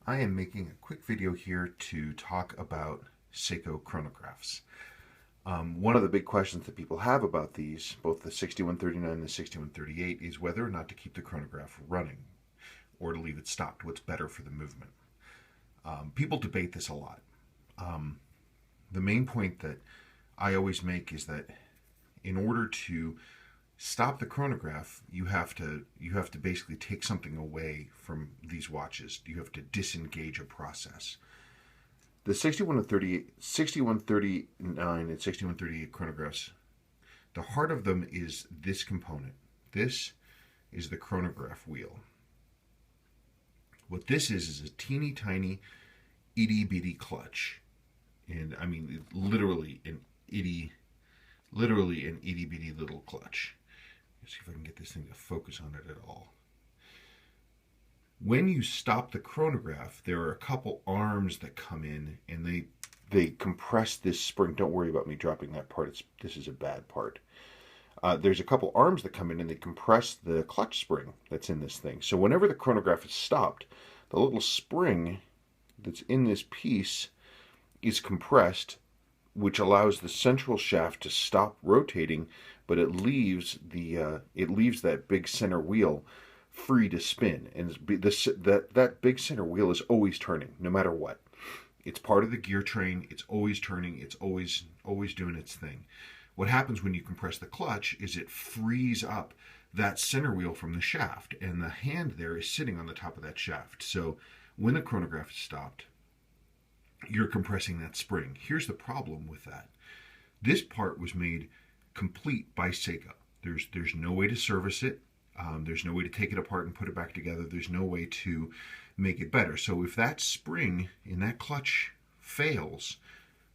I am making a quick video here to talk about Seiko chronographs. One of the big questions that people have about these, both the 6139 and the 6138, is whether or not to keep the chronograph running or to leave it stopped. What's better for the movement? People debate this a lot. The main point that I always make is that in order to stop the chronograph, you have to basically take something away from these watches. You have to disengage a process. The 6139 and 6138 chronographs, the heart of them is this component. This is the chronograph wheel. What this is a teeny tiny itty bitty clutch. And I mean literally an itty bitty little clutch. Let's see if I can get this thing to focus on it at all. When you stop the chronograph, there are a couple arms that come in and they compress this spring. Don't worry about me dropping that part. This is a bad part. There's a couple arms that come in and they compress the clutch spring that's in this thing. So whenever the chronograph is stopped, the little spring that's in this piece is compressed, which allows the central shaft to stop rotating, but it leaves that big center wheel free to spin, and that big center wheel is always turning, no matter what. It's part of the gear train. It's always turning. It's always doing its thing. What happens when you compress the clutch is it frees up that center wheel from the shaft, and the hand there is sitting on the top of that shaft. So when the chronograph is stopped, you're compressing that spring. Here's the problem with that. This part was made complete by Seiko. There's no way to service it. There's no way to take it apart and put it back together. There's no way to make it better. So if that spring in that clutch fails,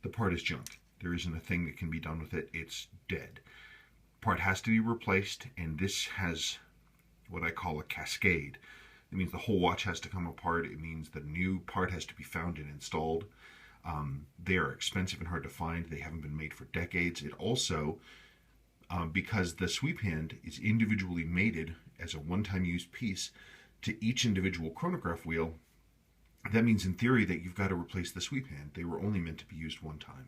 the part is junk. There isn't a thing that can be done with it. It's dead. Part has to be replaced, and this has what I call a cascade. It means the whole watch has to come apart. It means the new part has to be found and installed. They are expensive and hard to find. They haven't been made for decades. It also, because the sweep hand is individually mated as a one-time use piece to each individual chronograph wheel, that means in theory that you've got to replace the sweep hand. They were only meant to be used one time.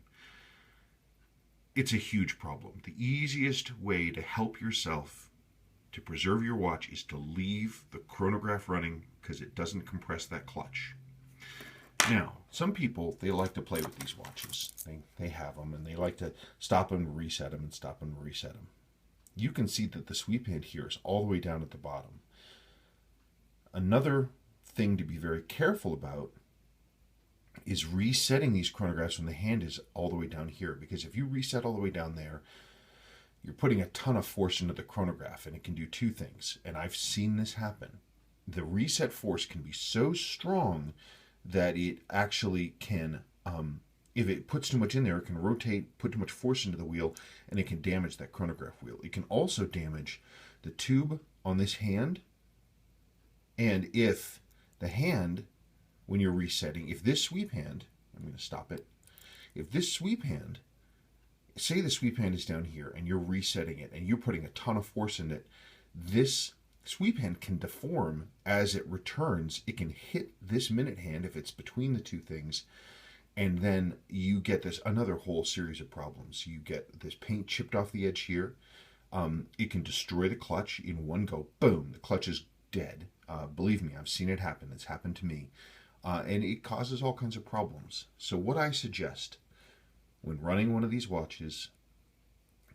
It's a huge problem. The easiest way to help yourself to preserve your watch is to leave the chronograph running because it doesn't compress that clutch. Now, some people, they like to play with these watches. They have them and they like to stop them, reset them, and stop them, reset them. You can see that the sweep hand here is all the way down at the bottom. Another thing to be very careful about is resetting these chronographs when the hand is all the way down here, because if you reset all the way down there, you're putting a ton of force into the chronograph, and it can do two things, and I've seen this happen. The reset force can be so strong that it actually can, if it puts too much in there, it can rotate, put too much force into the wheel, and it can damage that chronograph wheel. It can also damage the tube on this hand, and if the hand, when you're resetting, if this sweep hand, I'm going to stop it, if this sweep hand, say the sweep hand is down here and you're resetting it and you're putting a ton of force in it, this sweep hand can deform as it returns. It can hit this minute hand if it's between the two things, and then you get this another whole series of problems. You get this paint chipped off the edge here. It can destroy the clutch in one go. Boom, the clutch is dead. Believe me, I've seen it happen. It's happened to me. And it causes all kinds of problems. So what I suggest when running one of these watches,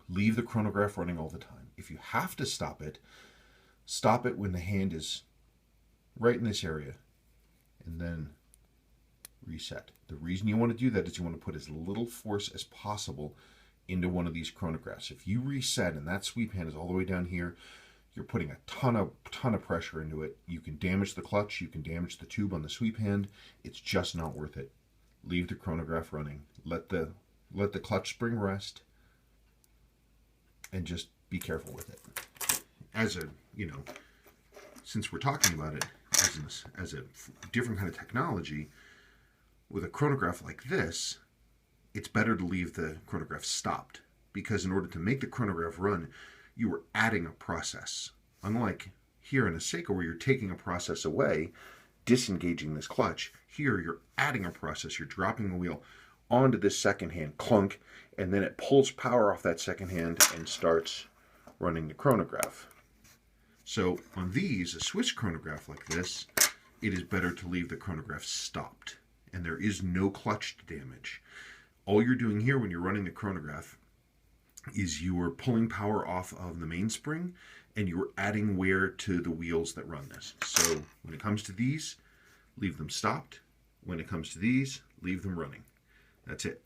leave the chronograph running all the time. If you have to stop it when the hand is right in this area, and then reset. The reason you want to do that is you want to put as little force as possible into one of these chronographs. If you reset and that sweep hand is all the way down here, you're putting a ton of pressure into it. You can damage the clutch, you can damage the tube on the sweep hand. It's just not worth it. Leave the chronograph running. Let the clutch spring rest, and just be careful with it. As a, since we're talking about it as a different kind of technology, with a chronograph like this, it's better to leave the chronograph stopped, because in order to make the chronograph run, you were adding a process. Unlike here in a Seiko where you're taking a process away, disengaging this clutch. Here, you're adding a process. You're dropping the wheel onto this second hand, clunk, and then it pulls power off that second hand and starts running the chronograph. So on these, a Swiss chronograph like this, it is better to leave the chronograph stopped, and there is no clutch damage. All you're doing here when you're running the chronograph is you're pulling power off of the mainspring and you're adding wear to the wheels that run this. So when it comes to these, leave them stopped. When it comes to these, leave them running. That's it.